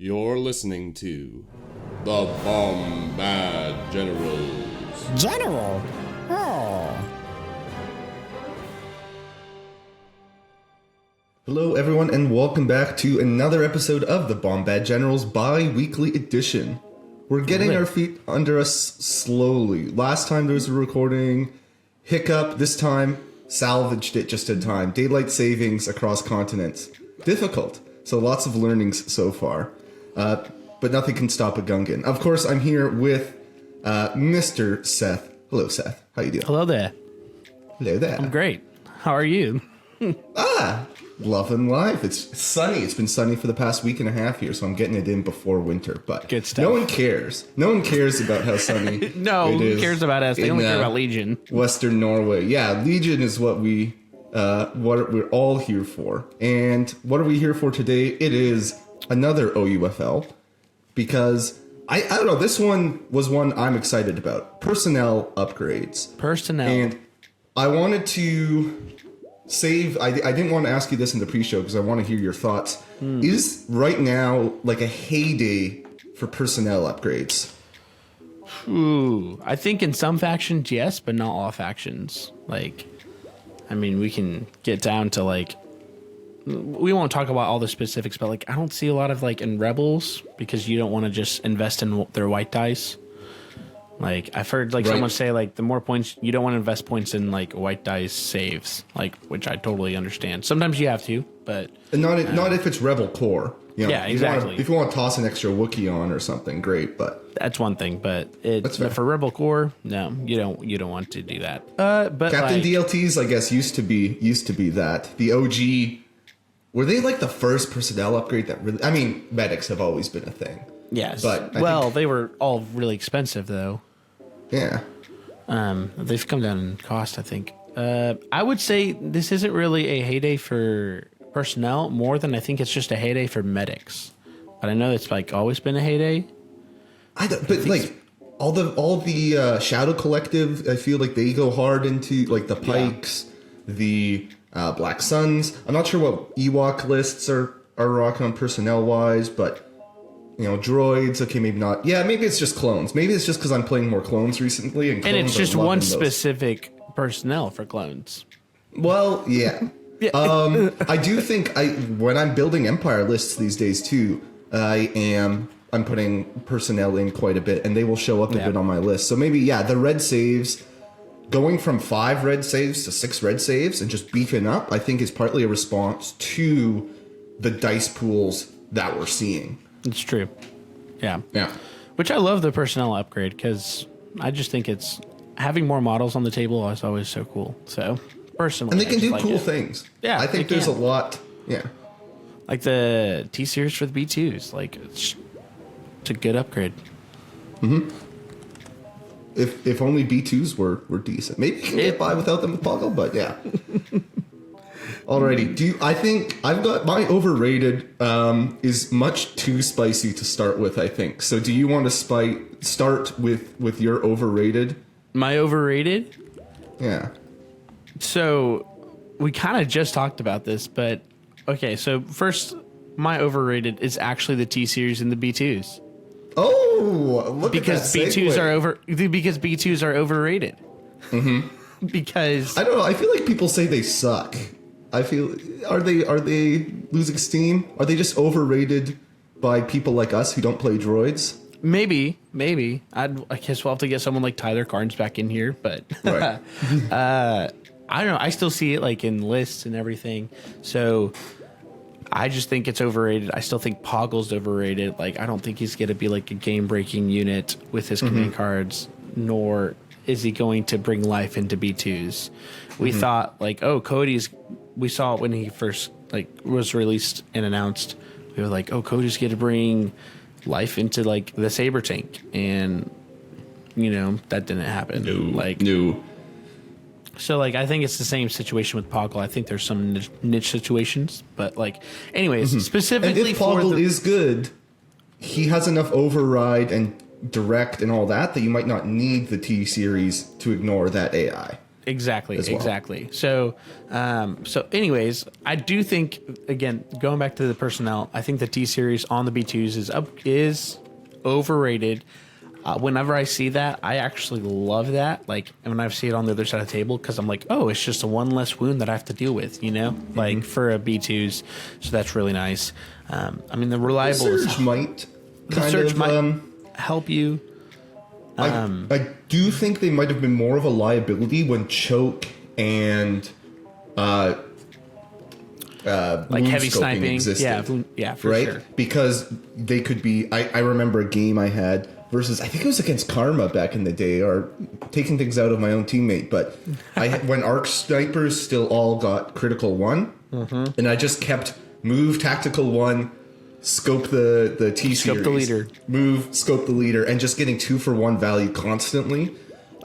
You're listening to the Bombad Generals. General? Oh. Hello everyone and welcome back to another episode of the Bombad Generals bi-weekly edition. We're getting our feet under us slowly. Last time there was a recording hiccup, this time salvaged it just in time. Daylight savings across continents. Difficult. So lots of learnings so far. But nothing can stop a Gungan. Of course, I'm here with Mr. Seth. Hello, Seth. How you doing? Hello there. Hello there. I'm great. How are you? Loving life. It's sunny. It's been sunny for the past week and a half here, so I'm getting it in before winter. But good stuff. No one cares. No one cares about how sunny no, it is. Who cares about us? They only care about Legion. Western Norway. Yeah, Legion is what we're all here for. And what are we here for today? It is another OUFL, because I don't know, this one was one I'm excited about. Personnel upgrades. Personnel. And I wanted to save, I didn't want to ask you this in the pre-show because I want to hear your thoughts. Is right now like a heyday for personnel upgrades? Ooh, I think in some factions, yes, but not all factions. Like, I mean, we can get down to like, we won't talk about all the specifics, but like, I don't see a lot of like in Rebels because you don't want to just invest in their white dice. Like, I've heard like someone say like the more points, you don't want to invest points in like white dice saves, like, which I totally understand. Sometimes you have to, but and not if it's Rebel Core. You know, yeah, exactly. If you want to toss an extra Wookiee on or something, great. But that's one thing. But for Rebel Core, no, you don't want to do that. But Captain like, DLTs, I guess, used to be that. The OG, were they like the first personnel upgrade that really? I mean, medics have always been a thing. Yes, but they were all really expensive though. Yeah. They've come down in cost, I think. I would say this isn't really a heyday for personnel more than I think it's just a heyday for medics. But I know it's like always been a heyday. All the Shadow Collective, I feel like they go hard into like the Pikes, the Black Suns. I'm not sure what Ewok lists are rocking on personnel wise, but you know, droids, okay, maybe not. Yeah, maybe it's just clones. Maybe it's just because I'm playing more clones recently. And it's just one specific personnel for clones. Well, yeah. I do think when I'm building Empire lists these days too, I'm putting personnel in quite a bit, and they will show up a bit on my list. So maybe, the red saves, going from 5 red saves to 6 red saves and just beefing up, I think is partly a response to the dice pools that we're seeing. It's true. Yeah. Yeah. Which I love the personnel upgrade because I just think it's having more models on the table is always so cool. So personally, and they can do cool things. Yeah, I think there's a lot. Yeah. Like the T series for the B2s, like it's a good upgrade. Mm-hmm. If only B2s were decent, maybe you can get by without them with Poggle, but yeah. Alrighty, I think I've got my overrated is much too spicy to start with, I think. So do you want to start with your overrated? My overrated? Yeah. So we kind of just talked about this, but okay, so first, my overrated is actually the T series and the B2s. Oh, look at that segue. Because B2s are overrated. Mm-hmm. Because I don't know, I feel like people say they suck. I feel, are they losing steam? Are they just overrated by people like us who don't play droids? Maybe. I guess we'll have to get someone like Tyler Carnes back in here, but right. I don't know. I still see it like in lists and everything. So I just think it's overrated. I still think Poggle's overrated. Like, I don't think he's going to be like a game-breaking unit with his command cards, nor is he going to bring life into B2s. We thought like, oh, we saw it when he first like was released and announced. We were like, oh, Cody's going to bring life into like the Saber tank, and you know that didn't happen. No. So like I think it's the same situation with Poggle. I think there's some niche situations, but like anyways, specifically and if Poggle is good, he has enough override and direct and all that you might not need the T series to ignore that AI. Exactly. as well. Exactly. So, anyways, I do think, again, going back to the personnel, I think the T series on the B2s is overrated. Whenever I see that, I actually love that. Like, when I see it on the other side of the table, because I'm like, oh, it's just a one less wound that I have to deal with, like for a B2s. So that's really nice. I mean, the reliable Surge might help you. I do think they might have been more of a liability when choke and like wound heavy scoping sniping, existed, for right? sure. Because they could be. I remember a game I had versus, I think it was against Karma back in the day, or taking things out of my own teammate. But when arc snipers still all got critical 1, and I just kept move tactical 1. Scope the T series. Scope the leader. Move, scope the leader, and just getting 2-for-1 value constantly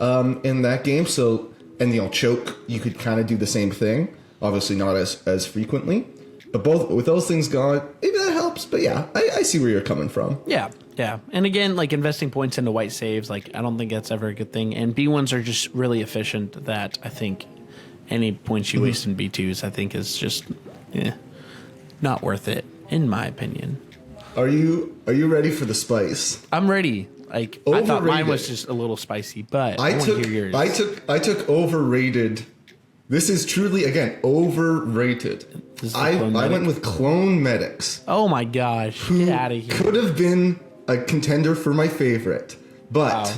in that game. So, and choke, you could kind of do the same thing. Obviously not as frequently. But both with those things gone, maybe that helps. But yeah, I see where you're coming from. Yeah. And again, like investing points into white saves, like I don't think that's ever a good thing. And B1s are just really efficient that I think any points you waste in B2s, I think is just not worth it. In my opinion. Are you ready for the spice? I'm ready. Like Overrated. I thought mine was just a little spicy, but I want to hear yours. I took overrated. This is truly, again, overrated. I went with clone medics. Oh my gosh. Get out of here. Could have been a contender for my favorite. But Wow.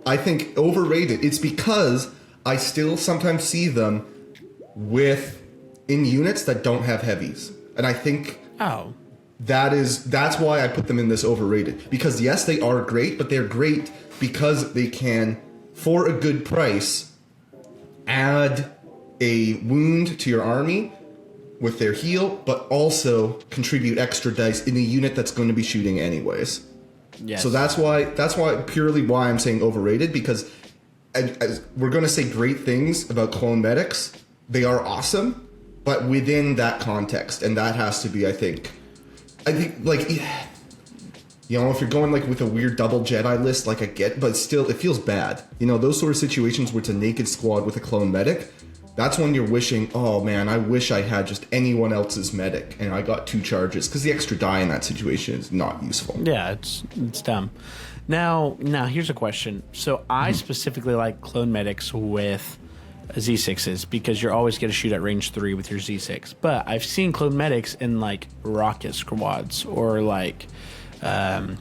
I think overrated. It's because I still sometimes see them in units that don't have heavies. And I think that's why I put them in this overrated. Because yes, they are great, but they're great because they can, for a good price, add a wound to your army with their heal, but also contribute extra dice in a unit that's going to be shooting anyways. Yes. So that's purely why I'm saying overrated, because as we're going to say great things about clone medics. They are awesome. But within that context, and that has to be, I think like, if you're going like with a weird double Jedi list, like I get, but still, it feels bad. Those sort of situations where it's a naked squad with a clone medic, that's when you're wishing, oh man, I wish I had just anyone else's medic, and I got 2 charges, because the extra die in that situation is not useful. Yeah, it's dumb. Now here's a question. So I specifically like clone medics with Z6s because you're always going to shoot at range 3 with your Z6. But I've seen clone medics in like rocket squads or like the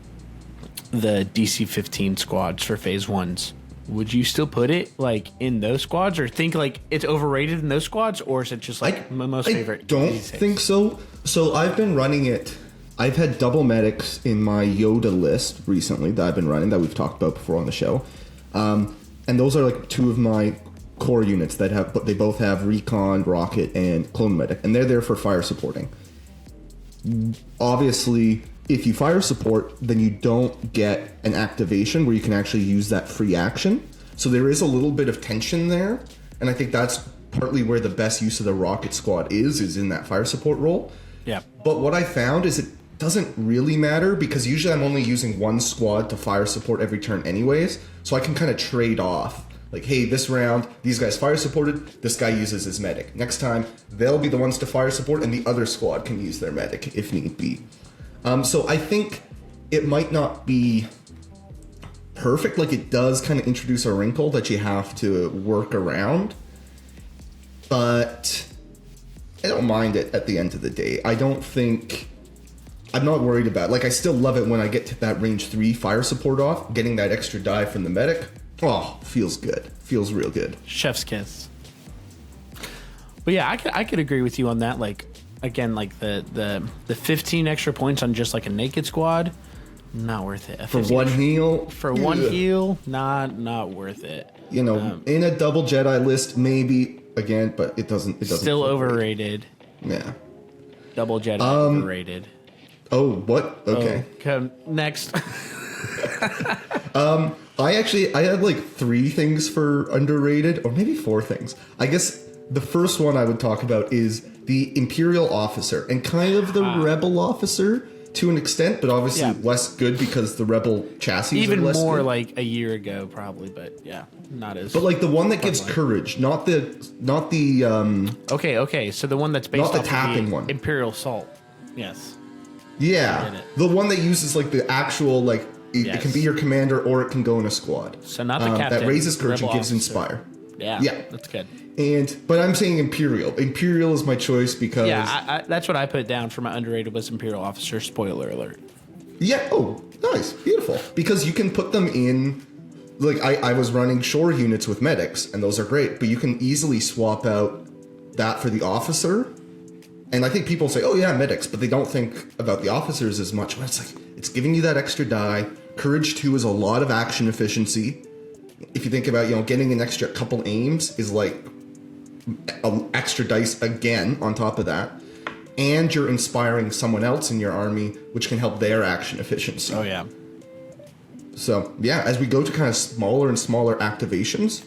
DC-15 squads for phase 1s. Would you still put it like in those squads, or think like it's overrated in those squads, or is it just like my most favorite? I don't Z6? think so. So I've been running it. I've had double medics in my Yoda list recently that I've been running, that we've talked about before on the show. And those are like 2 of my core units but they both have recon, rocket, and clone medic, and they're there for fire supporting. Obviously, if you fire support, then you don't get an activation where you can actually use that free action. So there is a little bit of tension there, and I think that's partly where the best use of the rocket squad is in that fire support role. Yeah. But what I found is it doesn't really matter, because usually I'm only using 1 squad to fire support every turn anyways, so I can kind of trade off. Like, hey, this round, these guys fire supported, this guy uses his medic. Next time, they'll be the ones to fire support, and the other squad can use their medic if need be. So I think it might not be perfect. Like, it does kind of introduce a wrinkle that you have to work around. But I don't mind it at the end of the day. I'm not worried about it. Like, I still love it when I get to that range 3 fire support off, getting that extra die from the medic. Oh, feels good. Feels real good. Chef's kiss. But yeah, I could agree with you on that. Like, again, like the 15 extra points on just like a naked squad, not worth it. For 1 heal? For 1 heal, not worth it. In a double Jedi list, maybe, again, but it doesn't Still overrated. Yeah. Double Jedi overrated. Oh, what? Okay. Come next. I had like 3 things for underrated, or maybe 4 things. I guess the first one I would talk about is the Imperial officer and kind of the rebel officer. to an extent, but obviously Yeah. less good because the Rebel chassis Even are less more good. like a year ago, probably, but yeah, not as. But like the one that gives courage, not the Okay. So the one that's based Not the off tapping of the one. Imperial Salt. Yes. yeah, Get it. the one that uses like the actual like it Yes. can be your commander or it can go in a squad. So not the captain. that raises courage and Rebel gives officer. inspire. Yeah. Yeah. That's good. But I'm saying Imperial. Imperial is my choice because Yeah, that's what I put down for my underrated was Imperial Officer. Spoiler alert. yeah. Oh, nice, beautiful. Because you can put them in. Like I was running shore units with medics, and those are great. But you can easily swap out that for the officer. And I think people say, "Oh yeah, medics," but they don't think about the officers as much. But it's like it's giving you that extra die. Courage 2 is a lot of action efficiency. If you think about getting an extra couple aims is like an extra dice again on top of that. And you're inspiring someone else in your army, which can help their action efficiency. Oh yeah. So, yeah, as we go to kind of smaller and smaller activations,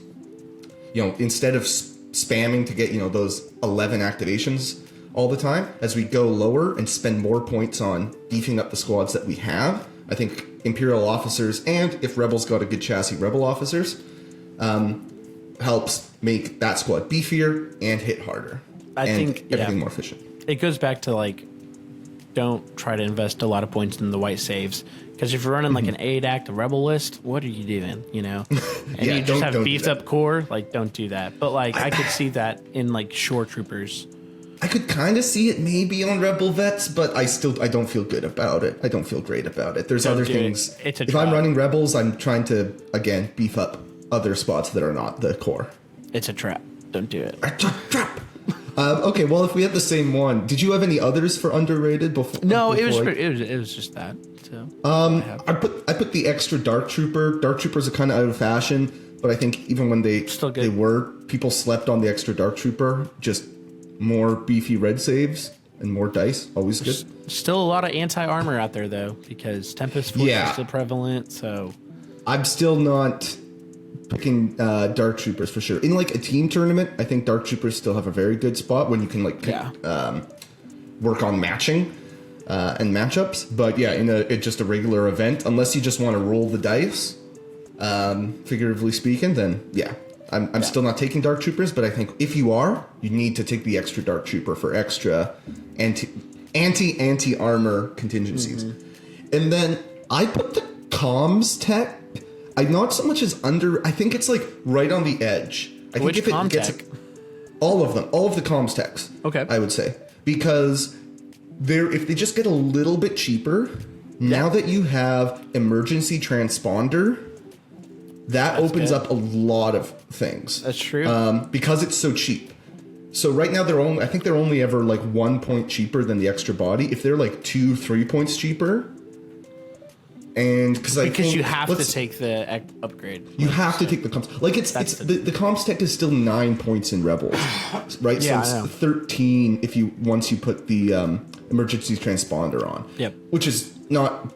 instead of spamming to get, those 11 activations all the time, as we go lower and spend more points on beefing up the squads that we have, I think Imperial officers, and if Rebels got a good chassis, Rebel officers, helps make that squad beefier and hit harder. I think everything more efficient. It goes back to like, don't try to invest a lot of points in the white saves. Because if you're running like an 8-act Rebel list, what are you doing? And Yeah, you just have don't do beefed that. up core, like don't do that. But like I could see that in like shore troopers. I could kind of see it maybe on Rebel Vets, but I don't feel good about it. I don't feel great about it. There's Don't other do things. it. It's a if I'm trap. running Rebels, I'm trying to, again, beef up other spots that are not the core. It's a trap. Don't do it. Trap! Okay, well, if we have the same one, did you have any others for underrated before? No, it before was just that. So I put the extra Dark Trooper. Dark Troopers are kind of out of fashion, but I think even when Still good. they were, people slept on the extra Dark Trooper. Just more beefy red saves and more dice, always good. still a lot of anti-armor out there though, because Tempest Force Yeah. is still prevalent. So I'm still not picking Dark Troopers for sure. In like a team tournament, I think Dark Troopers still have a very good spot when you can like work on matching and matchups. But yeah, in just a regular event, unless you just want to roll the dice, figuratively speaking, then yeah. I'm still not taking Dark Troopers, but I think if you are, you need to take the extra Dark Trooper for extra anti-armor contingencies. And then I put the comms tech. I not so much as under. I think it's like right on the edge. I Which think if comm it gets tech? all of them, all of the comms techs. Okay. I would say because if they just get a little bit cheaper, now that you have emergency transponder, that opens good. up a lot of things. that's true. Because it's so cheap. So right now I think they're only ever like 1 point cheaper than the extra body. If they're like 2-3 points cheaper, and because you have to take the upgrade. you have to take the comms. Like it's the comms tech is still 9 points in Rebels, right? Yeah, so I know. it's 13 once you put the emergency transponder on. Yep. Which is not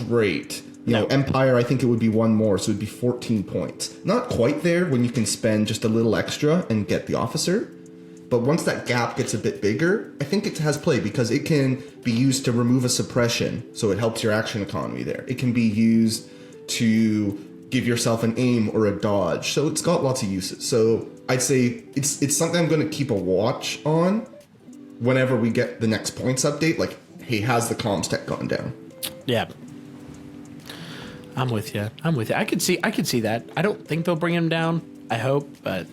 great. You No. know, Empire, I think it would be one more, so it'd be 14 points. Not quite there when you can spend just a little extra and get the officer. But once that gap gets a bit bigger, I think it has play because it can be used to remove a suppression, so it helps your action economy there. It can be used to give yourself an aim or a dodge, so it's got lots of uses. So I'd say it's something I'm going to keep a watch on whenever we get the next points update. Like, hey, has the comms tech gone down? Yeah. I'm with you. I could see that. I don't think they'll bring him down. I hope, but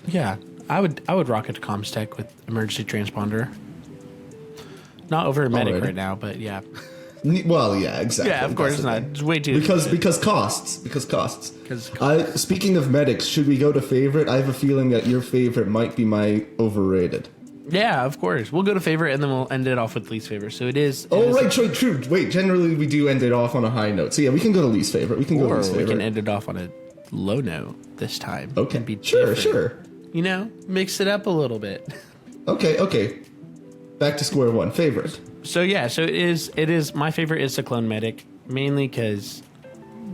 yeah, I would rock it to comms tech with emergency transponder. Not over a medic Alrighty. right now, but yeah. Well, yeah, exactly. Yeah, of course That's the not. thing. It's way too Because costs. Speaking of medics, should we go to favorite? I have a feeling that your favorite might be my overrated. Yeah, of course. We'll go to favorite and then we'll end it off with least favorite. So it is. True. Wait, generally we do end it off on a high note. So yeah, we can go to least favorite. We can go to Or least we favorite. can end it off on a low note this time. Okay. And be Sure. different. You know, mix it up a little bit. Okay. Back to square one. Favorite. So yeah, so it is my favorite is the clone medic, mainly because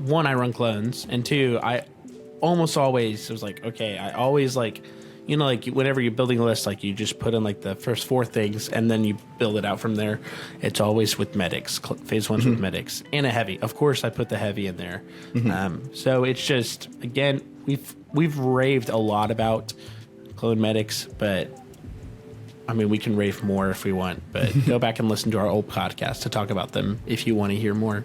one, I run clones, and two, I almost always was like, okay, I always like, you know, like whenever you're building a list, like you just put in like the first 4 things and then you build it out from there. It's always with medics. Phase 1's with medics and a heavy. Of course, I put the heavy in there. So it's just, again, we've raved a lot about clone medics, but I mean, we can rave more if we want. But go back and listen to our old podcast to talk about them if you want to hear more.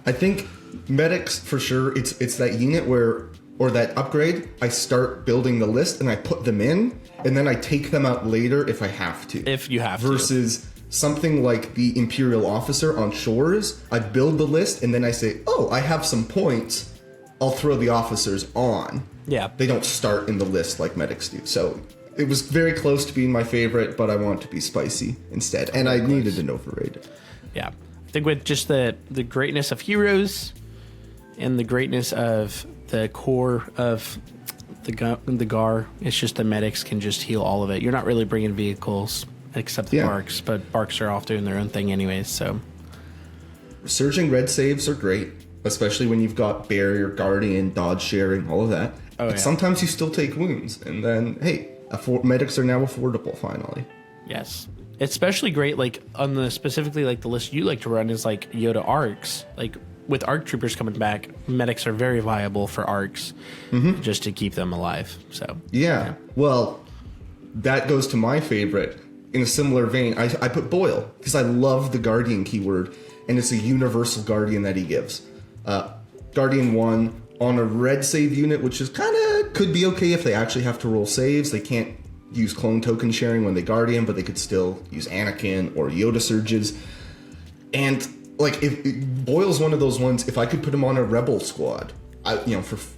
I think medics for sure. It's that unit where, or that upgrade, I start building the list and I put them in, and then I take them out later if I have to. If you have versus something like the Imperial Officer on Shores, I build the list and then I say, oh, I have some points, I'll throw the officers on. Yeah. They don't start in the list like medics do. So it was very close to being my favorite, but I want to be spicy instead. And I needed an overrated. Yeah. I think with just the greatness of heroes and the greatness of the core of the GAR, it's just the medics can just heal all of it. You're not really bringing vehicles except the barks, but barks are off doing their own thing anyways, so. Surging red saves are great, especially when you've got barrier, guardian, dodge sharing, all of that. But sometimes you still take wounds, and then, hey, medics are now affordable finally. Yes. Especially great, like, on the specifically, like, the list you like to run is, like, Yoda arcs. Like, with ARC troopers coming back, medics are very viable for ARCs just to keep them alive. So yeah. Well, that goes to my favorite. In a similar vein, I put Boyle because I love the Guardian keyword, and it's a universal Guardian that he gives. Guardian 1 on a red save unit, which is kind of could be okay if they actually have to roll saves. They can't use clone token sharing when they Guardian, but they could still use Anakin or Yoda surges. And like, if Boyle's one of those ones, if I could put him on a rebel squad,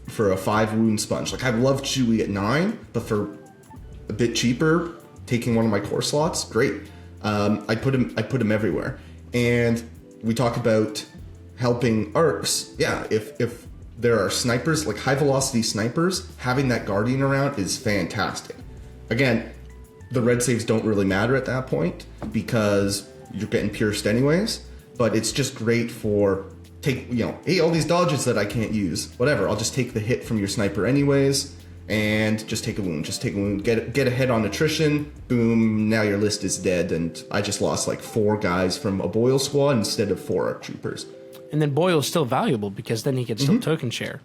for a 5 wound sponge. Like, I love Chewie at 9, but for a bit cheaper, taking one of my core slots, great. I put him everywhere. And we talk about helping arcs. Yeah, if there are snipers, like high velocity snipers, having that Guardian around is fantastic. Again, the red saves don't really matter at that point because you're getting pierced anyways. But it's just great for hey, all these dodges that I can't use, whatever. I'll just take the hit from your sniper anyways, and just take a wound. Get ahead on attrition. Boom! Now your list is dead, and I just lost like 4 guys from a Boyle squad instead of 4 ARC troopers. And then Boyle's still valuable because then he can still token share.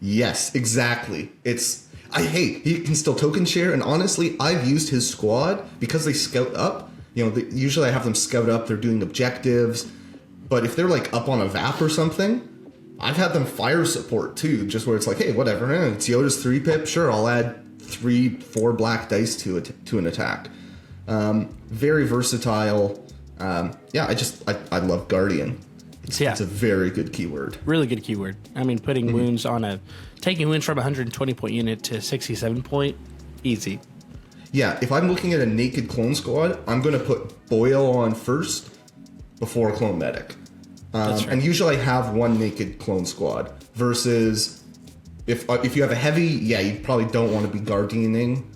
Yes, exactly. He can still token share, and honestly, I've used his squad because they scout up. Usually I have them scout up. They're doing objectives. But if they're like up on a VAP or something, I've had them fire support too, just where it's like, hey, whatever, it's Yoda's 3-pip, sure, I'll add 3-4 black dice to an attack. Very versatile. I love Guardian. It's a very good keyword. Really good keyword. I mean, putting wounds on taking wounds from a 120 point unit to 67 point, easy. Yeah, if I'm looking at a naked clone squad, I'm going to put Boyle on first before clone medic. That's right. And usually I have one naked clone squad versus if you have a heavy, you probably don't want to be guardianing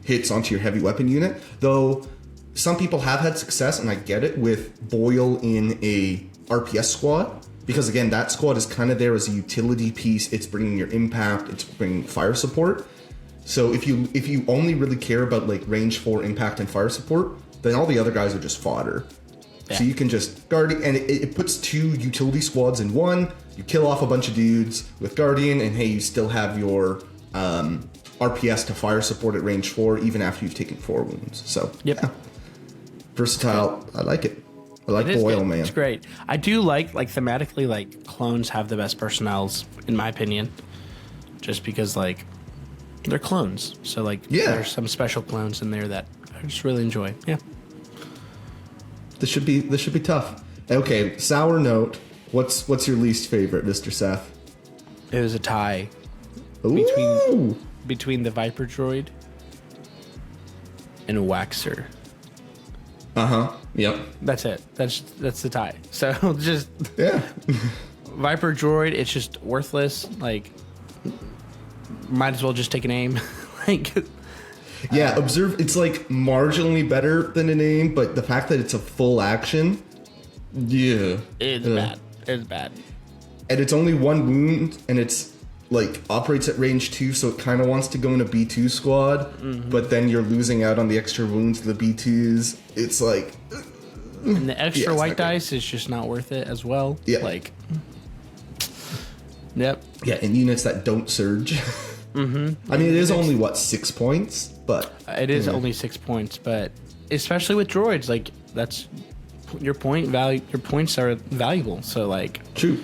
hits onto your heavy weapon unit. Though some people have had success, and I get it, with Boyle in a RPS squad. Because again, that squad is kind of there as a utility piece. It's bringing your impact, it's bringing fire support. So if you only really care about like range 4 impact and fire support, then all the other guys are just fodder. Yeah. So you can just Guardian, and it puts 2 utility squads in one. You kill off a bunch of dudes with Guardian, and hey, you still have your RPS to fire support at range 4, even after you've taken 4 wounds. So yeah, versatile. I like it. I like Boyle, man. It's great. I do like thematically, like clones have the best personnels in my opinion, just because like they're clones. So like there's some special clones in there that I just really enjoy. Yeah. This should be tough. Okay, sour note. What's your least favorite, Mr. Seth? It was a tie between the Viper droid and a Waxer. Yep. That's it. That's the tie. So just Viper droid. It's just worthless. Like, might as well just take an aim. Observe. It's like marginally better than an aim, but the fact that it's a full action, it's bad. It's bad. And it's only 1 wound, and it's like operates at range 2, so it kind of wants to go in a B2 squad, but then you're losing out on the extra wounds to the B2s. It's like, and the extra it's white not good. dice is just not worth it as well. Yeah. Like, yep. Yeah, and units that don't surge. I mean, it is only 6 points, but It is only 6 points, but especially with droids, like that's your point value. Your points are valuable. So like, true.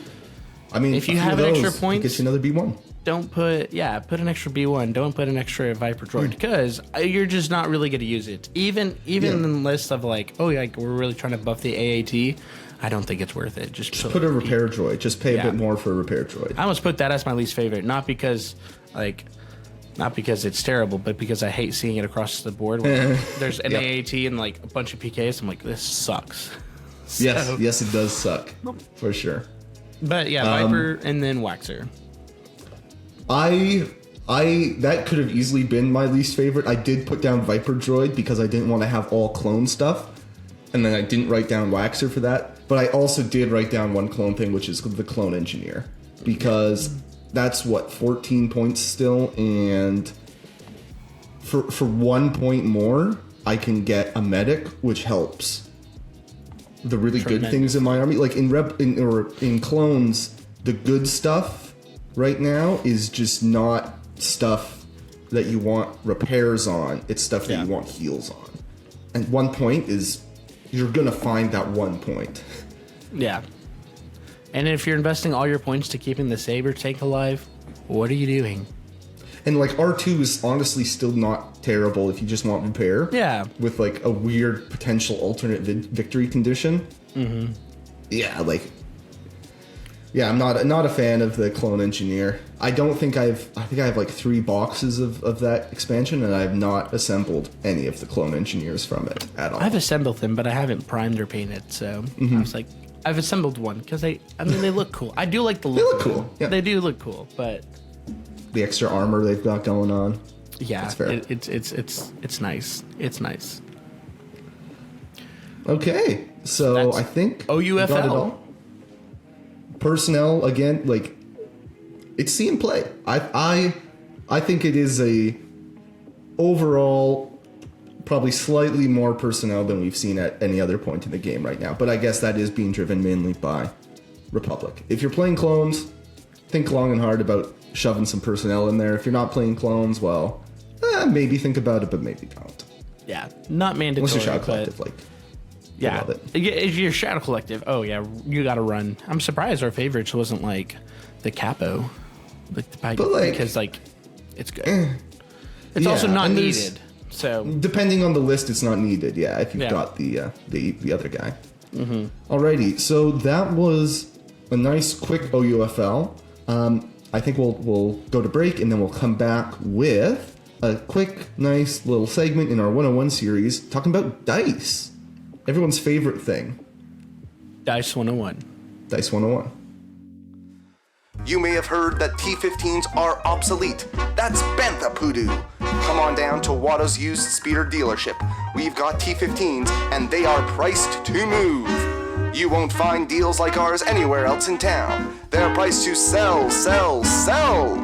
I mean, if you a few have of extra those, points, it gets you another B1. don't put an extra B1. Don't put an extra Viper droid because you're just not really going to use it. Even in the list of like, oh yeah, we're really trying to buff the AAT. I don't think it's worth it. Just Put a repair droid. Just pay a bit more for a repair droid. I almost put that as my least favorite, not because it's terrible, but because I hate seeing it across the board. Where there's an AAT and like a bunch of PKs. I'm like, this sucks. Yes, it does suck for sure. But yeah, Viper and then Waxer. I that could have easily been my least favorite. I did put down Viper droid because I didn't want to have all clone stuff, and then I didn't write down Waxer for that. But I also did write down one clone thing, which is the clone engineer, because that's 14 points still, and for 1 point more, I can get a medic, which helps the really good things in my army. Like in clones, the good stuff right now is just not stuff that you want repairs on. It's stuff that you want heals on. And 1 point is, you're gonna find that 1 point. Yeah. And if you're investing all your points to keeping the Saber tank alive, what are you doing? And like R2 is honestly still not terrible if you just want repair. Yeah. With like a weird potential alternate victory condition. Mm-hmm. Yeah, like. Yeah, I'm not a fan of the clone engineer. I think I have like 3 boxes of that expansion, and I have not assembled any of the clone engineers from it at all. I've assembled them, but I haven't primed or painted. So I was like, I've assembled one because they look cool. I do like the look. They look of them. cool. Yeah. They do look cool, but The extra armor they've got going on. yeah, That's fair. It's nice. It's nice. Okay, so That's I think we got it OUFL. all. Personnel again, like it's see and play. I think it is a overall probably slightly more personnel than we've seen at any other point in the game right now. But I guess that is being driven mainly by Republic. If you're playing clones, think long and hard about shoving some personnel in there. If you're not playing clones, well, maybe think about it, but maybe don't. Yeah, not mandatory. Unless you're Shadow but Collective, like. yeah, love it. If you're Shadow Collective, oh yeah, you got to run. I'm surprised our favorites wasn't like the Capo, like the But, like, because like it's good. It's also yeah, not and there's- needed. So Depending on the list, it's not needed. Yeah, if you've got the other guy. Mm-hmm. Alrighty, so that was a nice quick OUFL. I think we'll go to break and then we'll come back with a quick, nice little segment in our 101 series talking about dice. Everyone's favorite thing. Dice 101. Dice 101. You may have heard that T15s are obsolete. That's bantha poodoo. Come on down to Watto's used speeder dealership. We've got T15s and they are priced to move. You won't find deals like ours anywhere else in town. They're priced to sell, sell, sell.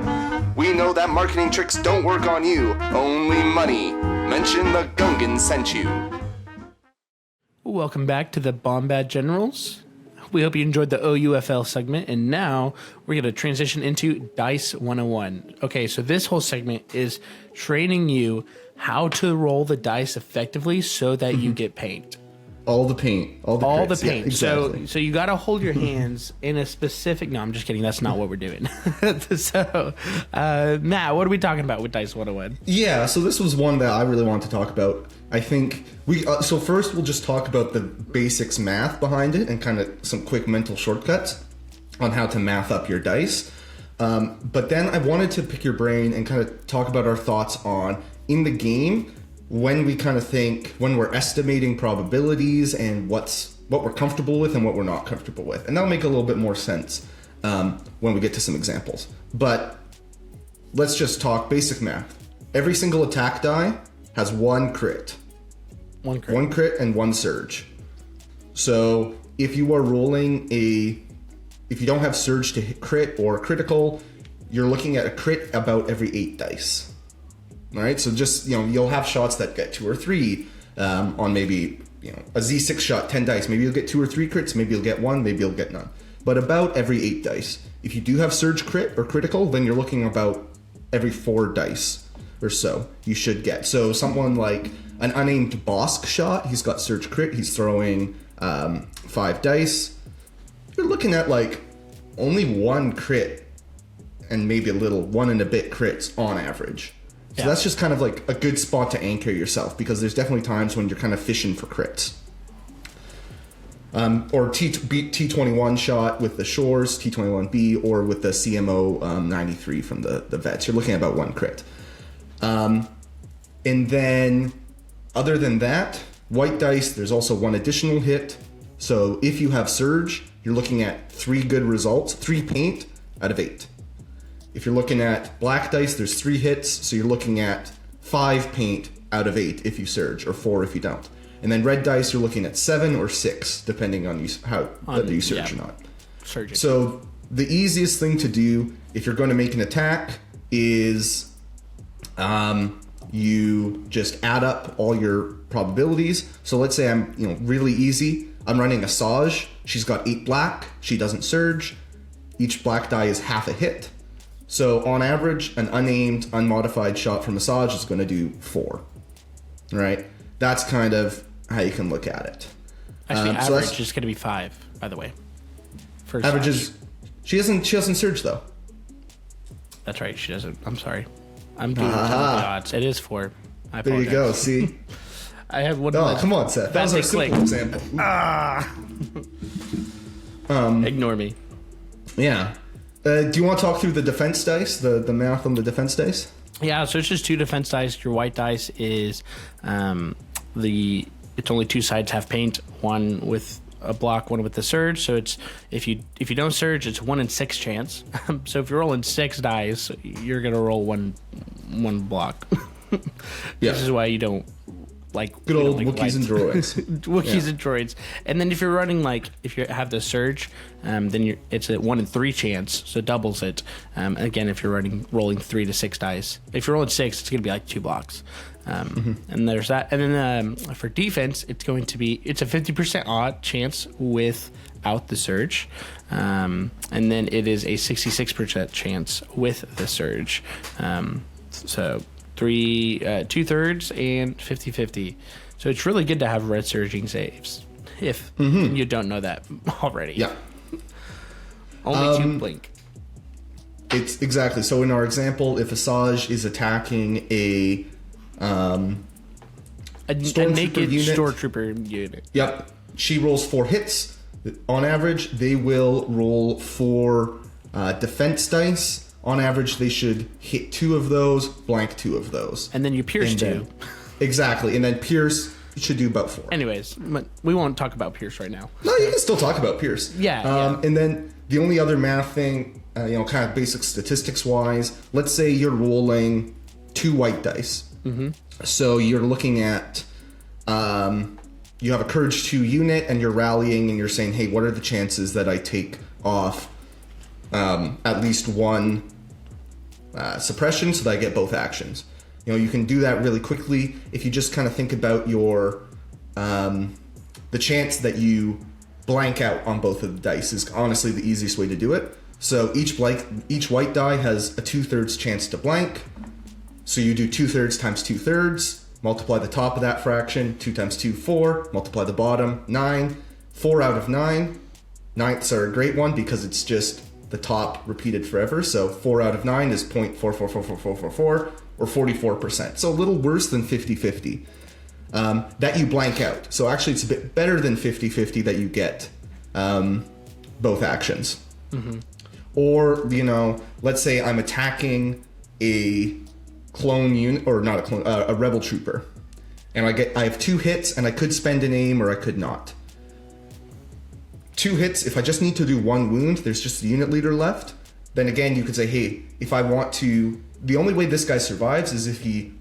We know that marketing tricks don't work on you, only money. Mention the Gungan sent you. Welcome back to the Bombad Generals. We hope you enjoyed the OUFL segment, and now we're going to transition into Dice 101. Okay, so this whole segment is training you how to roll the dice effectively so that you get paint. All the paint. All the crits. paint. Yeah, exactly. So you got to hold your hands in a specific... No, I'm just kidding. That's not what we're doing. So, Matt, what are we talking about with Dice 101? Yeah, so this was one that I really want to talk about. I think we so first we'll just talk about the basics math behind it and kind of some quick mental shortcuts on how to math up your dice. But then I wanted to pick your brain and kind of talk about our thoughts on in the game when we kind of think when we're estimating probabilities and what we're comfortable with and what we're not comfortable with, and that'll make a little bit more sense when we get to some examples. But let's just talk basic math. Every single attack die has one crit. One crit. One crit and one surge. So if you are rolling if you don't have surge to hit crit or critical, you're looking at a crit about every 8 dice. All right, so just, you'll have shots that get 2 or 3 on maybe, a Z6 shot, 10 dice. Maybe you'll get 2 or 3 crits, maybe you'll get 1, maybe you'll get none. But about every 8 dice. If you do have surge crit or critical, then you're looking about every 4 dice or so you should get. So someone like an unnamed Bosk shot, he's got surge crit, he's throwing 5 dice. You're looking at like only 1 crit and maybe a little 1 and a bit crits on average. So that's just kind of like a good spot to anchor yourself, because there's definitely times when you're kind of fishing for crits. Or T21 shot with the Shores, T21B, or with the CMO 93 from the Vets. You're looking at about 1 crit. And then, other than that, white dice, there's also 1 additional hit. So if you have Surge, you're looking at 3 good results, 3 paint out of 8. If you're looking at black dice, there's 3 hits, so you're looking at 5 paint out of 8 if you Surge, or 4 if you don't. And then red dice, you're looking at 7 or 6, depending on whether you Surge or not. Surging. So the easiest thing to do if you're going to make an attack is you just add up all your probabilities. So let's say I'm really easy. I'm running a Saj. She's got 8 black. She doesn't Surge. Each black die is half a hit. So on average, an unaimed, unmodified shot from a Saj is going to do 4. Right? That's kind of how you can look at it. Actually, average is going to be 5, by the way. For average is... She doesn't Surge, though. That's right, she doesn't. I'm sorry. I'm doing the odds. It is 4. I apologize. There you go, see? I have one. Oh, come on, Seth. That was our simple example. Ignore me. Yeah. Do you want to talk through the defense dice, the math on the defense dice? Yeah, so it's just 2 defense dice. Your white dice is it's only 2 sides have paint, 1 with a block, 1 with the surge. So it's if you don't surge, it's 1 in 6 chance. So if you're rolling 6 dice, you're gonna roll one block. Yeah. This is why you don't like good old like Wookiees and droids. Wookiees and droids. And then if you're running if you have the surge, then it's a 1 in 3 chance, so it doubles it. Again, if you're rolling 3 to 6 dice, if you're rolling 6, it's gonna be like 2 blocks. And there's that. And then for defense, it's a 50% odd chance without the surge, and then it is a 66% chance with the surge. So 2/3 and 50-50. So it's really good to have red surging saves if you don't know that already. Yeah. Only 2 blink. It's exactly. So in our example, if Asajj is attacking a naked stormtrooper unit. Yep. She rolls 4 hits. On average, they will roll 4 defense dice. On average, they should hit 2 of those, blank 2 of those. And then you pierce 2. Exactly. And then pierce should do about 4. Anyways, we won't talk about pierce right now. No, you can still talk about pierce. Yeah. And then the only other math thing, kind of basic statistics wise, let's say you're rolling 2 white dice. Mm-hmm. So you're looking at, you have a Courage 2 unit and you're rallying and you're saying, hey, what are the chances that I take off at least 1 suppression so that I get both actions? You can do that really quickly if you just kind of think about your, the chance that you blank out on both of the dice is honestly the easiest way to do it. So each white die has a 2/3 chance to blank. So you do 2/3 times 2/3, multiply the top of that fraction, 2 times 2, 4, multiply the bottom, 9, 4 out of 9. Ninths are a great one because it's just the top repeated forever. So 4 out of 9 is 0.444444, or 44%. So a little worse than 50-50 that you blank out. So actually it's a bit better than 50-50 that you get both actions. Mm-hmm. Or, let's say I'm attacking a clone unit, or not a clone, a rebel trooper, and I have 2 hits and I could spend an aim or I could not. 2 hits, if I just need to do 1 wound, there's just the unit leader left, then again you could say, hey, if I want to, the only way this guy survives is if he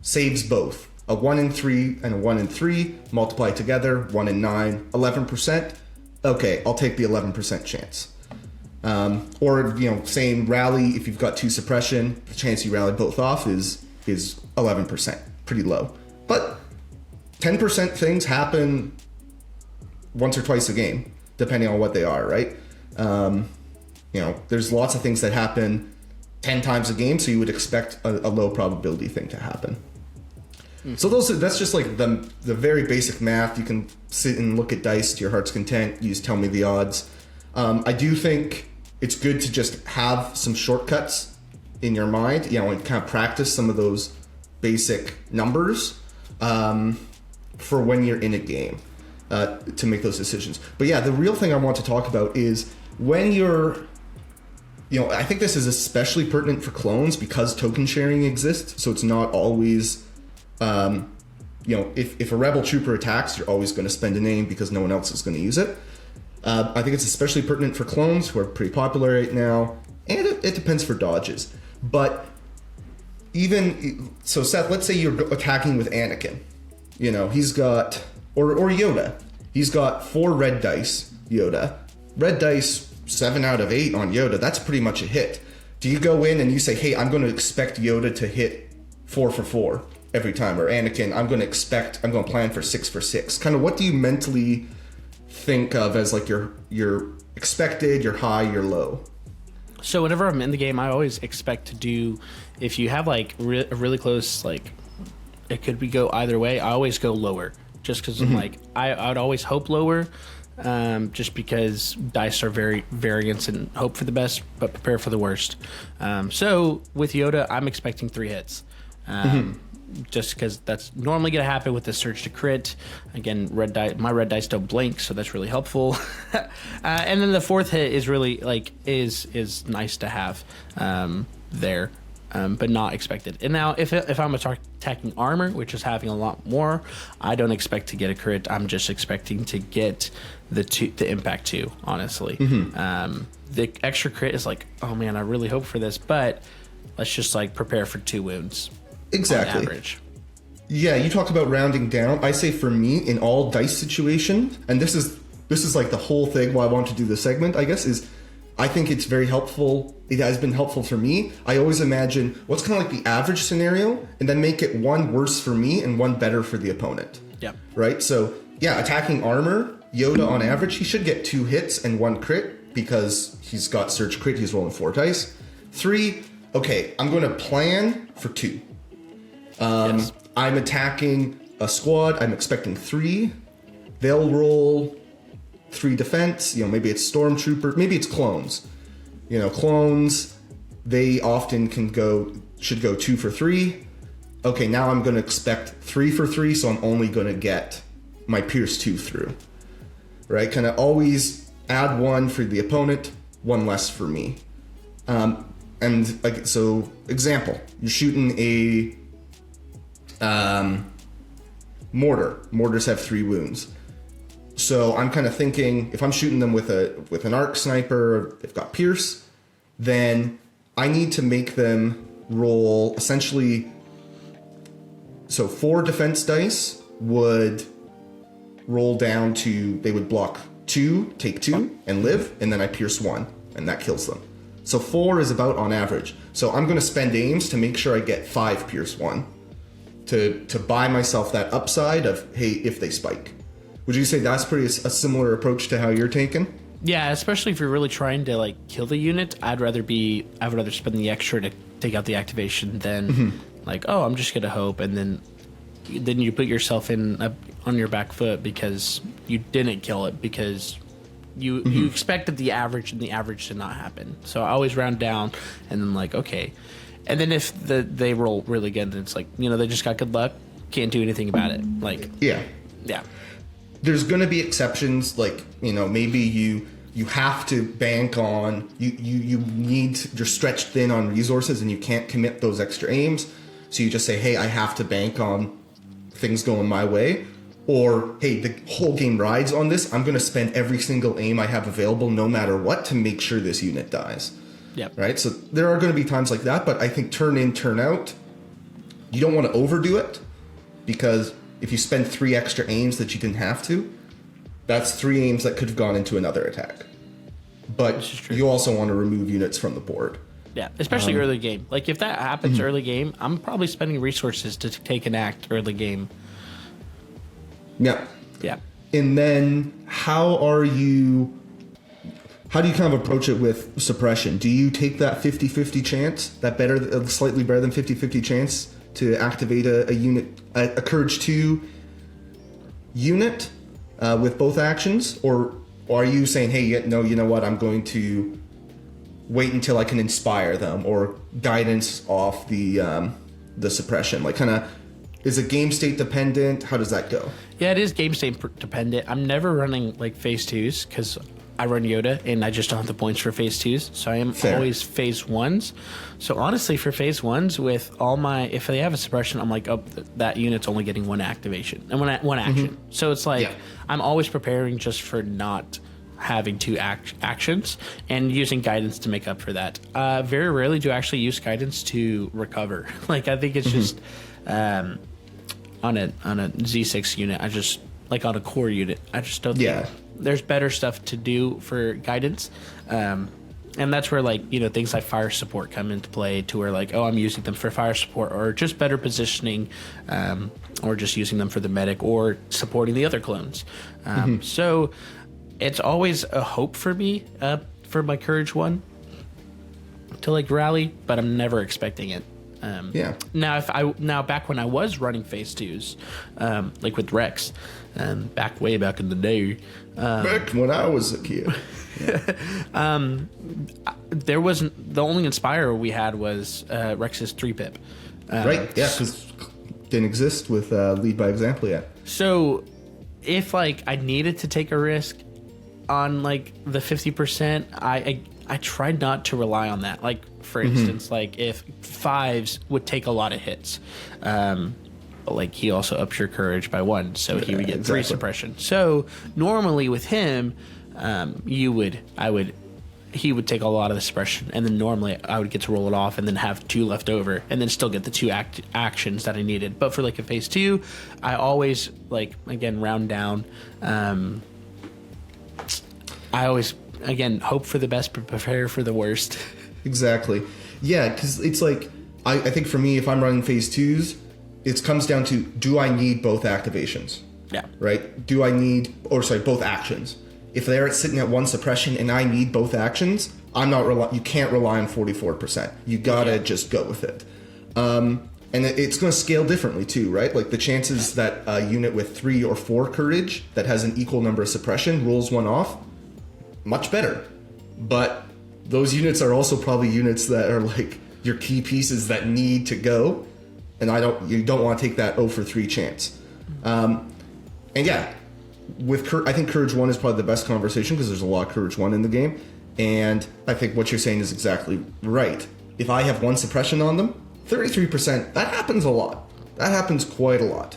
saves both. A 1 in 3 and a 1 in 3, multiply together, 1 in 9, 11%. Okay, I'll take the 11% chance. Or, saying rally, if you've got 2 suppression, the chance you rally both off is 11%, pretty low. But 10% things happen once or twice a game, depending on what they are, right? There's lots of things that happen 10 times a game, so you would expect a low probability thing to happen. So that's just like the very basic math. You can sit and look at dice to your heart's content. Use Tell Me the Odds. I do think it's good to just have some shortcuts in your mind, and kind of practice some of those basic numbers for when you're in a game to make those decisions. But yeah, the real thing I want to talk about is when you're, I think this is especially pertinent for clones because token sharing exists. So it's not always, if a rebel trooper attacks, you're always going to spend a name because no one else is going to use it. I think it's especially pertinent for clones who are pretty popular right now, and it depends for dodges. But so Seth, let's say you're attacking with Anakin. He's got, or Yoda. He's got 4 red dice, Yoda. Red dice, 7 out of 8 on Yoda. That's pretty much a hit. Do you go in and you say, hey, I'm going to expect Yoda to hit 4 for 4 every time? Or Anakin, I'm going to plan for 6 for 6. Kind of what do you mentally think of as like your expected, your high, your low? So whenever I'm in the game, I always expect to do, if you have like a really close, like it could be go either way, I always go lower just because I'm like, I would always hope lower, just because dice are very variance and hope for the best, but prepare for the worst. So with Yoda, I'm expecting 3 hits. Just because that's normally going to happen with the surge to crit. Again, my red dice don't blink, so that's really helpful. And then the 4th hit is really is nice to have there, but not expected. And now if I'm attacking armor, which is having a lot more, I don't expect to get a crit. I'm just expecting to get the impact 2, honestly. The extra crit is like, oh man, I really hope for this, but let's just prepare for 2 wounds. Exactly. On average. Yeah, you talk about rounding down. I say for me, in all dice situations, and this is like the whole thing why I want to do this segment, I guess, is I think it's very helpful. It has been helpful for me. I always imagine what's kind of like the average scenario and then make it 1 worse for me and 1 better for the opponent. Yeah. Right? So, yeah, attacking armor, Yoda on average, he should get 2 hits and 1 crit because he's got surge crit, he's rolling 4 dice. 3, okay, I'm going to plan for 2. Yes. I'm attacking a squad. I'm expecting 3. They'll roll 3 defense. Maybe it's stormtrooper. Maybe it's clones. Clones, they often should go 2 for 3. Okay, now I'm going to expect 3 for 3, so I'm only going to get my Pierce 2 through. Right? Kind of always add 1 for the opponent, 1 less for me. So example, you're shooting a mortar. Mortars have 3 wounds. So I'm kind of thinking if I'm shooting them with an arc sniper, they've got Pierce, then I need to make them roll essentially. So 4 defense dice would roll down to, they would block 2, take 2, and live, and then I pierce 1, and that kills them. So 4 is about on average. So I'm going to spend aims to make sure I get 5 pierce 1. To buy myself that upside of, hey, if they spike. Would you say that's pretty a similar approach to how you're taking? Yeah, especially if you're really trying to kill the unit. I'd rather spend the extra to take out the activation than I'm just gonna hope, and then you put yourself on your back foot because you didn't kill it because you expected the average and the average did not happen. So I always round down and then okay. And then if they roll really good, then it's they just got good luck. Can't do anything about it. Yeah. There's going to be exceptions. Maybe you have to bank on you're stretched thin on resources and you can't commit those extra aims. So you just say, hey, I have to bank on things going my way. Or, hey, the whole game rides on this. I'm going to spend every single aim I have available, no matter what, to make sure this unit dies. Yep. Right? So there are going to be times like that, but I think turn in, turn out, you don't want to overdo it, because if you spend 3 extra aims that you didn't have to, that's 3 aims that could have gone into another attack. but you also want to remove units from the board. Yeah, especially early game. Like, if that happens early game, I'm probably spending resources to take an act early game. Yeah. Yeah. And then how do you kind of approach it with suppression? Do you take that 50-50 chance, that slightly better than 50-50 chance to activate a unit, a Courage 2 unit with both actions? Or are you saying, hey, no, you know what, I'm going to wait until I can inspire them, or guidance off the suppression? Like, kind of, is it game state dependent? How does that go? Yeah, it is game state dependent. I'm never running like phase 2s because I run Yoda and I just don't have the points for phase 2s. So I am always phase 1s. So honestly, for phase 1s, with all if they have a suppression, I'm like, oh, that unit's only getting one activation and one action. So it's like, I'm always preparing just for not having two actions and using guidance to make up for that. Very rarely do I actually use guidance to recover. Like, I think it's just on a Z6 unit, I just, like on a core unit, I just don't think there's better stuff to do for guidance. And that's where, like, things like fire support come into play, to where, like, oh, I'm using them for fire support, or just better positioning, or just using them for the medic, or supporting the other clones. So it's always a hope for me, for my Courage 1 to, like, rally, but I'm never expecting it. Now, back when I was running phase 2s, like with Rex, way back in the day, back when I was a kid, there wasn't, the only Inspire we had was Rex's 3-pip. Right? Yeah, because didn't exist with lead by example yet. So if, like, I needed to take a risk on, like, the 50%, I tried not to rely on that. Like, for instance, like, if 5s would take a lot of hits, like, he also ups your courage by 1, so he would get 3 suppression. So normally with him, he would take a lot of the suppression, and then normally I would get to roll it off and then have 2 left over, and then still get the 2 actions that I needed. But for, like, a phase 2, I always, like, again, round down. I always, again, hope for the best but prepare for the worst. Exactly. Yeah, because it's like, I think for me, if I'm running phase 2s, it comes down to, do I need both activations? Yeah. Right? Both actions. If they're sitting at 1 suppression and I need both actions, you can't rely on 44%. You gotta just go with it. And it's going to scale differently too, right? Like, the chances that a unit with 3 or 4 courage that has an equal number of suppression rolls 1 off, much better. But those units are also probably units that are, like, your key pieces that need to go, and you don't want to take that 0 for 3 chance. And yeah, I think Courage 1 is probably the best conversation, because there's a lot of Courage 1 in the game, and I think what you're saying is exactly right. If I have 1 suppression on them, 33%, that happens a lot. That happens quite a lot.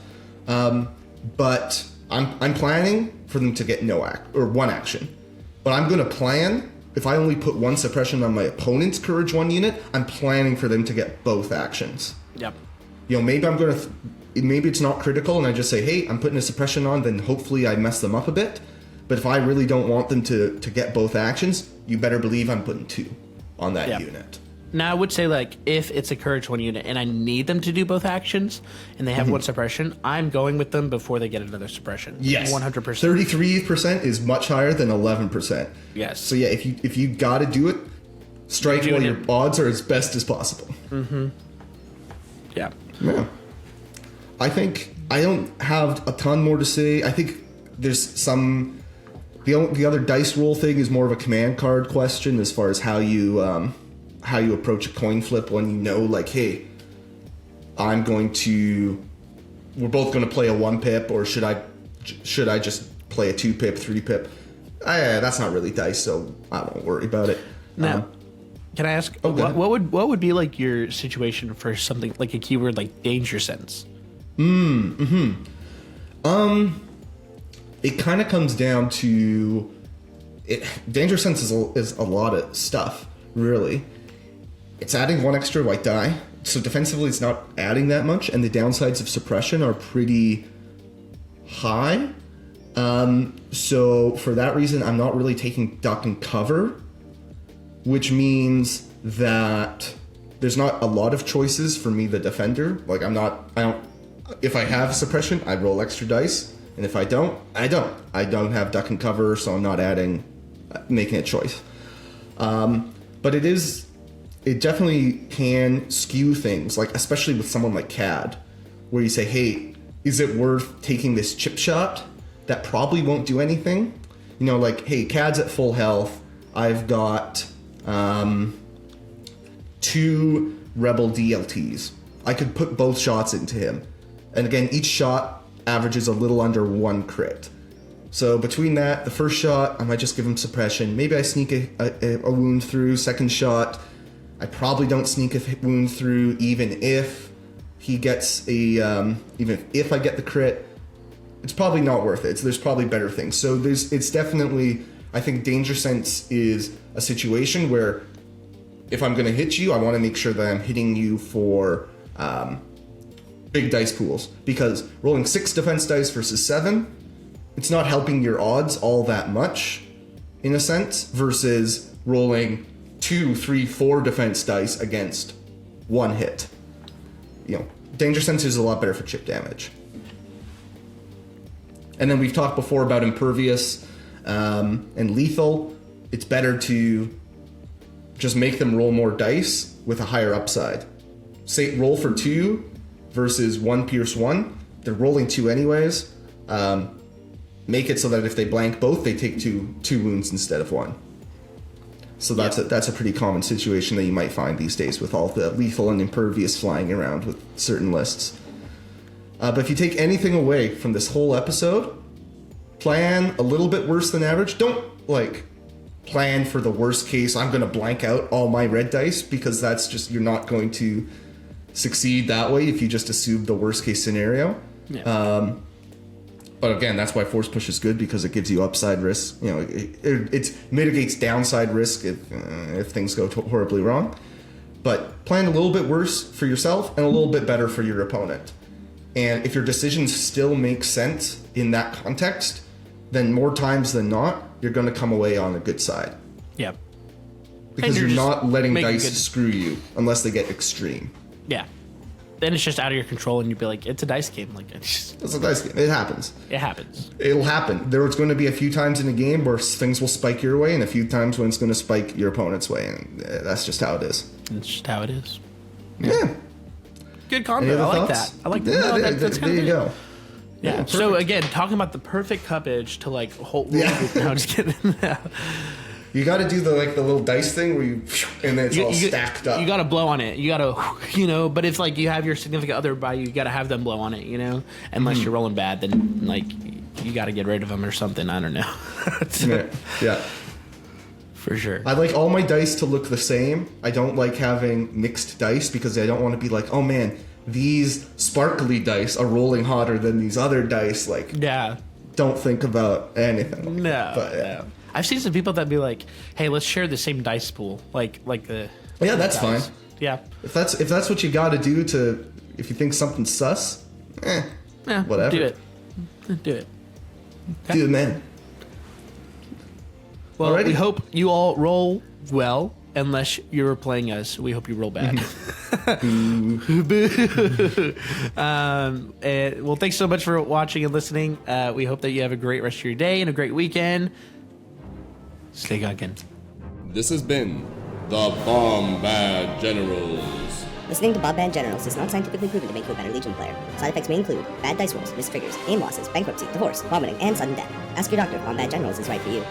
But I'm planning for them to get 1 action. But I'm going to plan, if I only put 1 suppression on my opponent's Courage 1 unit, I'm planning for them to get both actions. Yep. Maybe maybe it's not critical and I just say, hey, I'm putting a suppression on, then hopefully I mess them up a bit. But if I really don't want them to get both actions, you better believe I'm putting 2 on that unit. Now, I would say, like, if it's a Courage 1 unit and I need them to do both actions and they have 1 suppression, I'm going with them before they get another suppression. Yes. 100%. 33% is much higher than 11%. Yes. So yeah, if you got to do it, strike while your odds are as best as possible. Mm-hmm. Yeah. Yeah. I think I don't have a ton more to say. I think there's some... The other dice roll thing is more of a command card question, as far as how you approach a coin flip when you know, like, hey, we're both going to play a 1-pip, or should I just play a 2-pip, 3-pip? That's not really dice, so I won't worry about it. Now, can I ask, what would be, like, your situation for something like a keyword like danger sense? It kind of comes down to danger sense is a lot of stuff, really. It's adding 1 extra white die, so defensively it's not adding that much, and the downsides of suppression are pretty high. So for that reason, I'm not really taking duck and cover which means that there's not a lot of choices for me, the defender. Like if I have suppression, I roll extra dice, and if I don't, I don't. I don't have duck and cover, so I'm not making a choice. But it definitely can skew things, like especially with someone like CAD, where you say, hey, is it worth taking this chip shot that probably won't do anything? You know, like, hey, CAD's at full health. I've got 2 Rebel DLTs. I could put both shots into him. And again, each shot averages a little under 1 crit. So between that, the first shot, I might just give him suppression. Maybe I sneak a wound through. Second shot, I probably don't sneak a wound through, even if he gets even if I get the crit. It's probably not worth it. There's probably better things. So it's definitely, I think Danger Sense is a situation where if I'm going to hit you, I want to make sure that I'm hitting you for big dice pools, because rolling 6 defense dice versus 7, it's not helping your odds all that much, in a sense, versus rolling 2, 3, 4 defense dice against 1 hit. You know, Danger Sense is a lot better for chip damage. And then we've talked before about Impervious and Lethal. It's better to just make them roll more dice with a higher upside. Say roll for 2 versus 1 pierce 1. They're rolling 2 anyways. Make it so that if they blank both, they take two wounds instead of 1. So that's a pretty common situation that you might find these days with all the Lethal and Impervious flying around with certain lists. But if you take anything away from this whole episode, plan a little bit worse than average. Don't plan for the worst case. I'm going to blank out all my red dice, because that's just, you're not going to succeed that way if you just assume the worst case scenario. Yeah. But again, that's why Force Push is good, because it gives you upside risk. You know, it mitigates downside risk if things go horribly wrong. But plan a little bit worse for yourself and a little bit better for your opponent. And if your decisions still make sense in that context, then more times than not, you're going to come away on a good side. Yeah. Because you're not letting dice screw you unless they get extreme. Yeah. Then it's just out of your control, and you'd be like, it's a dice game. Like, it's a dice game. It happens. It happens. It'll happen. There's going to be a few times in a game where things will spike your way, and a few times when it's going to spike your opponent's way, and that's just how it is. It's just how it is. Yeah. Good combo. I like that. I like that. Yeah, No, that's there you go. Yeah. So again, talking about the perfect cuppage to like hold. Yeah. No, I'm just kidding. You got to do the little dice thing where you, and then it's all stacked up. You got to blow on it. You got to, but if like you have your significant other by you, got to have them blow on it, Unless you're rolling bad, then like you got to get rid of them or something. I don't know. Yeah. For sure. I like all my dice to look the same. I don't like having mixed dice, because I don't want to be like, oh man, these sparkly dice are rolling hotter than these other dice. Like, yeah. Don't think about anything. No. I've seen some people that be like, "Hey, let's share the same dice pool." Like the. Yeah, that's dice. fine. Yeah. If that's what you got to do if you think something's sus, whatever. Do it. Okay. Do it, man. Well, Alrighty. we hope you all roll well, unless you're playing us. We hope you roll bad. Well, thanks so much for watching and listening. We hope that you have a great rest of your day and a great weekend. Stay gunkin'. This has been the Bombad Generals. Listening to Bombad Generals is not scientifically proven to make you a better Legion player. Side effects may include bad dice rolls, missed figures, aim losses, bankruptcy, divorce, vomiting, and sudden death. Ask your doctor if Bombad Generals is right for you.